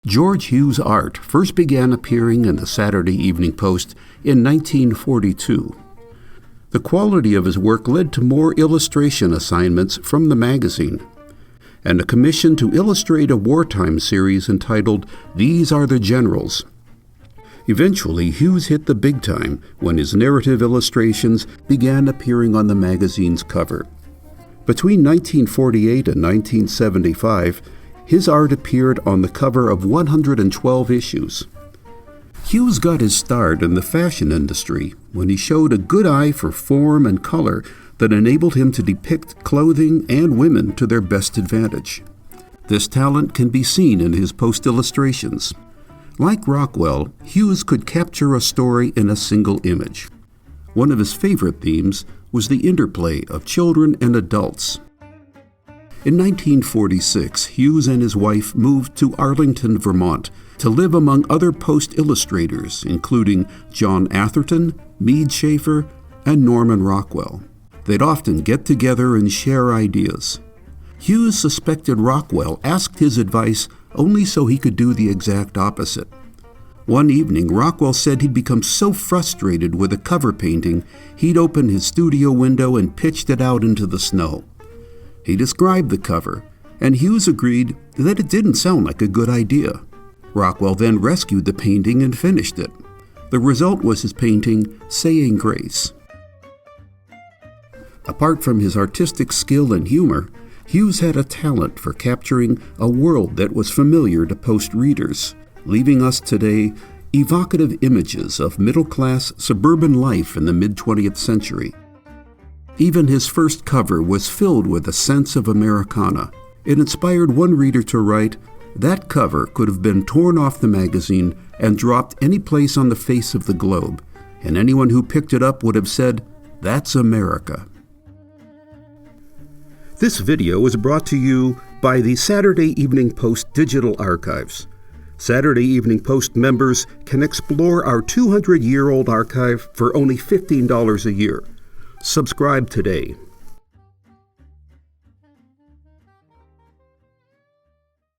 George Hughes' art first began appearing in the Saturday Evening Post in 1942. The quality of his work led to more illustration assignments from the magazine, and a commission to illustrate a wartime series entitled These Are the Generals. Eventually, Hughes hit the big time when his narrative illustrations began appearing on the magazine's cover. Between 1948 and 1975, his art appeared on the cover of 112 issues. Hughes got his start in the fashion industry when he showed a good eye for form and color that enabled him to depict clothing and women to their best advantage. This talent can be seen in his post illustrations. Like Rockwell, Hughes could capture a story in a single image. One of his favorite themes was the interplay of children and adults. In 1946, Hughes and his wife moved to Arlington, Vermont, to live among other Post illustrators, including John Atherton, Mead Schaefer, and Norman Rockwell. They'd often get together and share ideas. Hughes suspected Rockwell asked his advice only so he could do the exact opposite. One evening, Rockwell said he'd become so frustrated with a cover painting, he'd opened his studio window and pitched it out into the snow. He described the cover, and Hughes agreed that it didn't sound like a good idea. Rockwell then rescued the painting and finished it. The result was his painting, Saying Grace. Apart from his artistic skill and humor, Hughes had a talent for capturing a world that was familiar to Post readers, leaving us today evocative images of middle-class suburban life in the mid-20th century. Even his first cover was filled with a sense of Americana. It inspired one reader to write, "That cover could have been torn off the magazine and dropped any place on the face of the globe, and anyone who picked it up would have said, 'That's America.'" This video is brought to you by the Saturday Evening Post Digital Archives. Saturday Evening Post members can explore our 200-year-old archive for only $15 a year. Subscribe today.